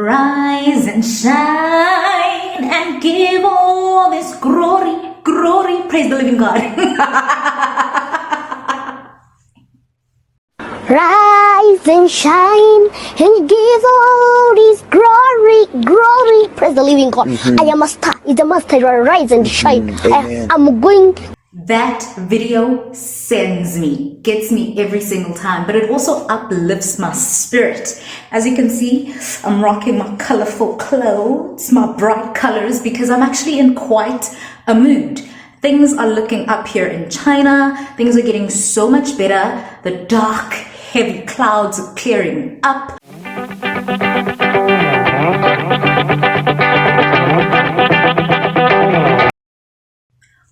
Rise and shine and give all this glory, glory. Praise the living God. Rise and shine and give all this glory, glory. Praise the living God. I am a star. It's a must. Rise and shine. I'm going. That video sends me, gets me every single time, but it also uplifts my spirit. As you can see, I'm rocking my colorful clothes, my bright colors, because I'm actually in quite a mood. Things are looking up here in China. Things are getting so much better. The dark, heavy clouds are clearing up.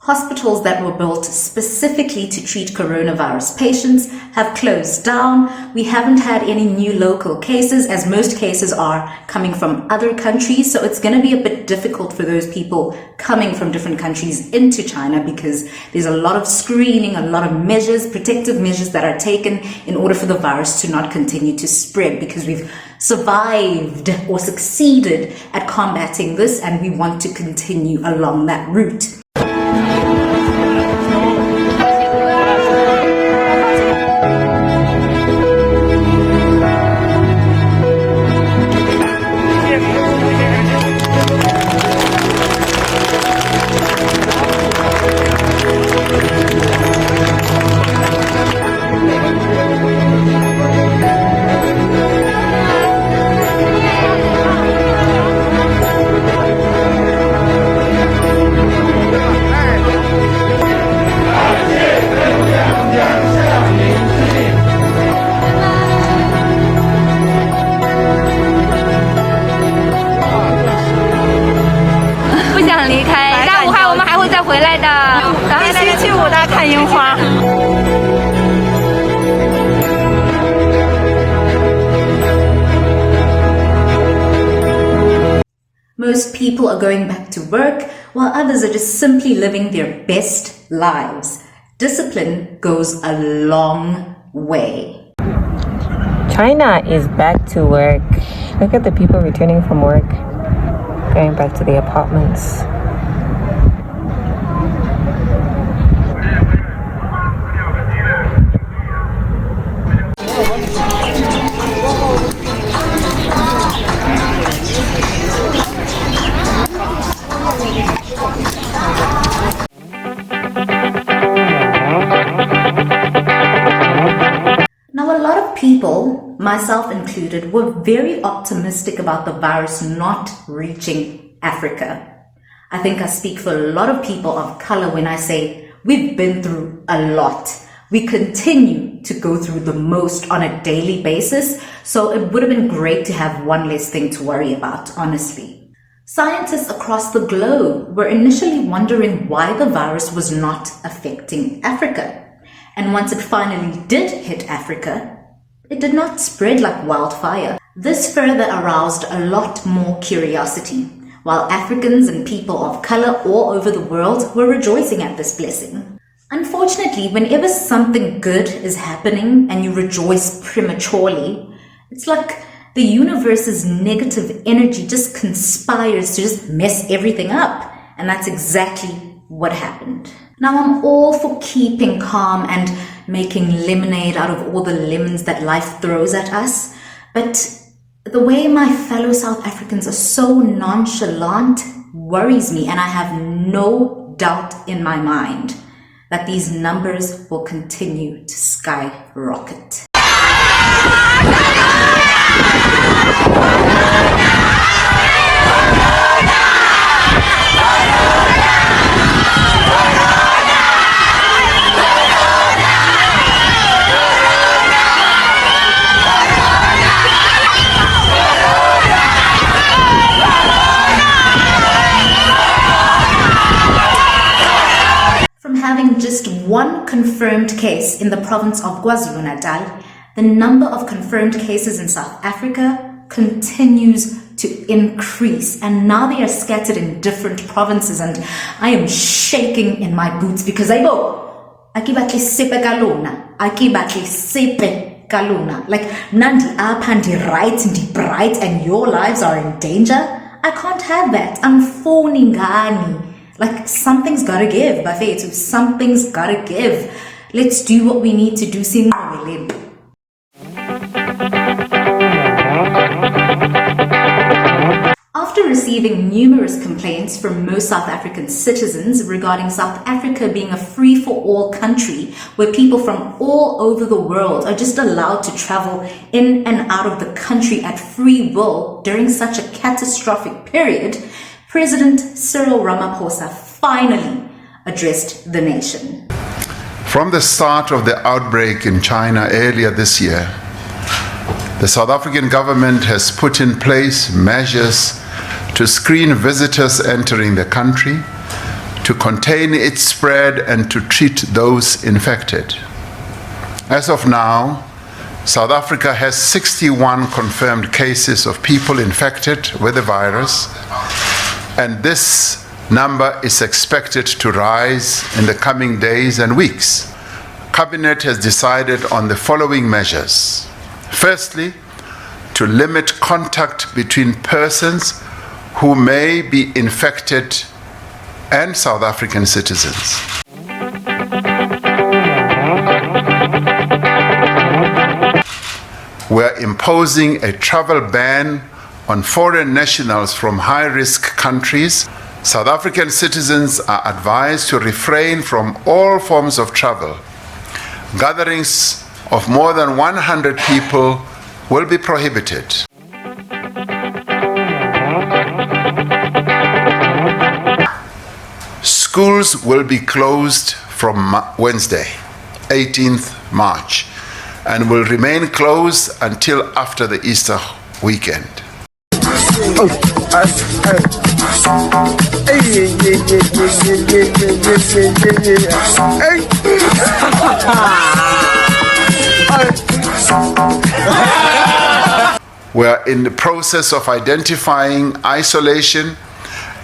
Hospitals that were built specifically to treat coronavirus patients have closed down. We haven't had any new local cases, as most cases are coming from other countries. So it's going to be a bit difficult for those people coming from different countries into China, because there's a lot of screening, a lot of measures, protective measures that are taken in order for the virus to not continue to spread, because we've survived or succeeded at combating this, and we want to continue along that route. Most people are going back to work, while others are just simply living their best lives. Discipline goes a long way. China is back to work. Look at the people returning from work, going back to the apartments. People, myself included, were very optimistic about the virus not reaching Africa. I think I speak for a lot of people of color when I say we've been through a lot. We continue to go through the most on a daily basis, so it would have been great to have one less thing to worry about, honestly. Scientists across the globe were initially wondering why the virus was not affecting Africa. And once it finally did hit Africa, it did not spread like wildfire. This further aroused a lot more curiosity, while Africans and people of color all over the world were rejoicing at this blessing. Unfortunately, whenever something good is happening and you rejoice prematurely, it's like the universe's negative energy just conspires to just mess everything up. And that's exactly what happened. Now, I'm all for keeping calm and making lemonade out of all the lemons that life throws at us. But the way my fellow South Africans are so nonchalant worries me, and I have no doubt in my mind that these numbers will continue to skyrocket. Having just one confirmed case in the province of KwaZulu-Natal, the number of confirmed cases in South Africa continues to increase, and now they are scattered in different provinces, and I am shaking in my boots because I go, aki batli sepe kalona, aki batli sepe kaluna. Like, nandi up and right and bright and your lives are in danger. I can't have that. I'm phoning Gani. Like, something's gotta give, Bafetu. Something's gotta give. Let's do what we need to do. After receiving numerous complaints from most South African citizens regarding South Africa being a free-for-all country where people from all over the world are just allowed to travel in and out of the country at free will during such a catastrophic period, President Cyril Ramaphosa finally addressed the nation. From the start of the outbreak in China earlier this year, the South African government has put in place measures to screen visitors entering the country, to contain its spread and to treat those infected. As of now, South Africa has 61 confirmed cases of people infected with the virus, and this number is expected to rise in the coming days and weeks. Cabinet has decided on the following measures. Firstly, to limit contact between persons who may be infected and South African citizens. We're imposing a travel ban on foreign nationals from high-risk countries. South African citizens are advised to refrain from all forms of travel. Gatherings of more than 100 people will be prohibited. Schools will be closed from Wednesday, 18th March, and will remain closed until after the Easter weekend. We are in the process of identifying isolation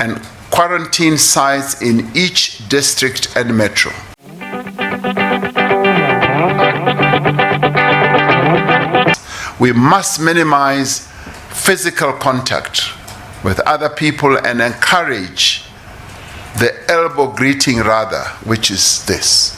and quarantine sites in each district and metro. We must minimize physical contact with other people and encourage the elbow greeting rather, which is this.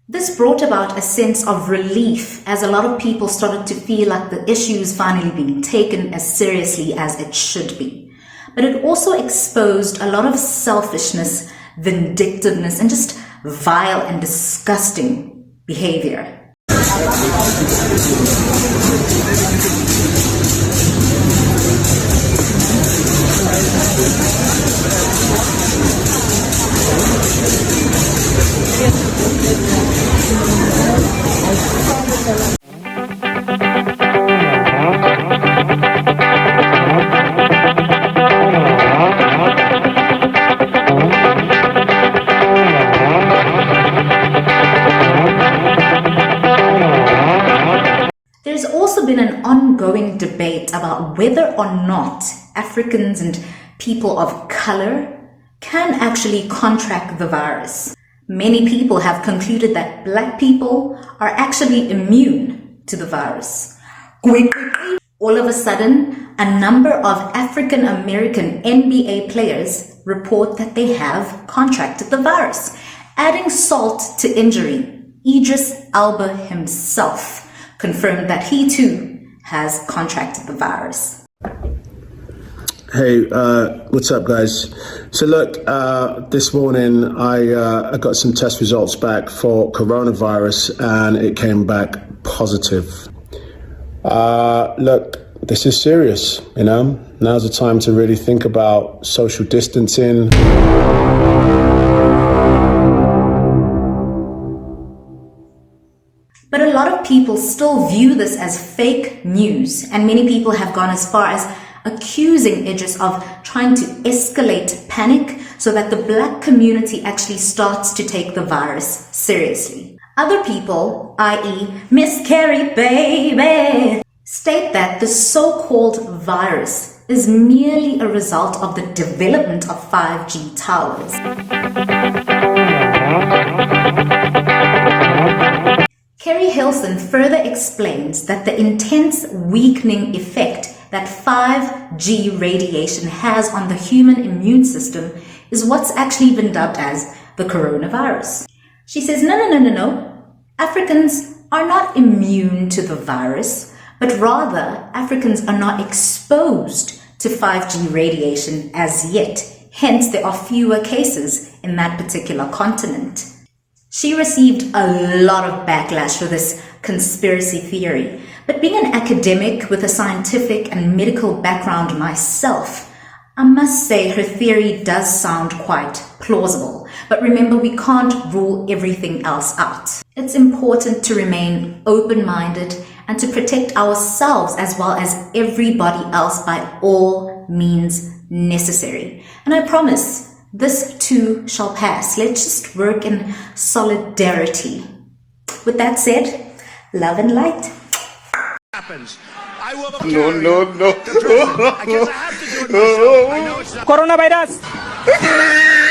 This brought about a sense of relief as a lot of people started to feel like the issue is finally being taken as seriously as it should be. But it also exposed a lot of selfishness, vindictiveness, and just vile and disgusting behavior. There's also been an ongoing debate about whether or not Africans and people of color can actually contract the virus. Many people have concluded that black people are actually immune to the virus. All of a sudden, a number of African American NBA players report that they have contracted the virus. Adding salt to injury, Idris Elba himself confirmed that he too has contracted the virus. Hey, what's up, guys? So look, this morning I got some test results back for coronavirus and it came back positive. Look, this is serious, you know? Now's the time to really think about social distancing. But a lot of people still view this as fake news, and many people have gone as far as accusing Idris of trying to escalate panic so that the black community actually starts to take the virus seriously. Other people, i.e. Miss Carrie baby, state that the so-called virus is merely a result of the development of 5G towers. Kerry Hilson further explains that the intense weakening effect that 5G radiation has on the human immune system is what's actually been dubbed as the coronavirus. She says, no. Africans are not immune to the virus, but rather Africans are not exposed to 5G radiation as yet. Hence, there are fewer cases in that particular continent. She received a lot of backlash for this conspiracy theory, but being an academic with a scientific and medical background myself, I must say her theory does sound quite plausible. But remember, we can't rule everything else out. It's important to remain open-minded and to protect ourselves as well as everybody else by all means necessary. And I promise, this too shall pass. Let's just work in solidarity. With that said, love and light. Happens. I will no. I guess I have to do it myself. I know it's not. Coronavirus.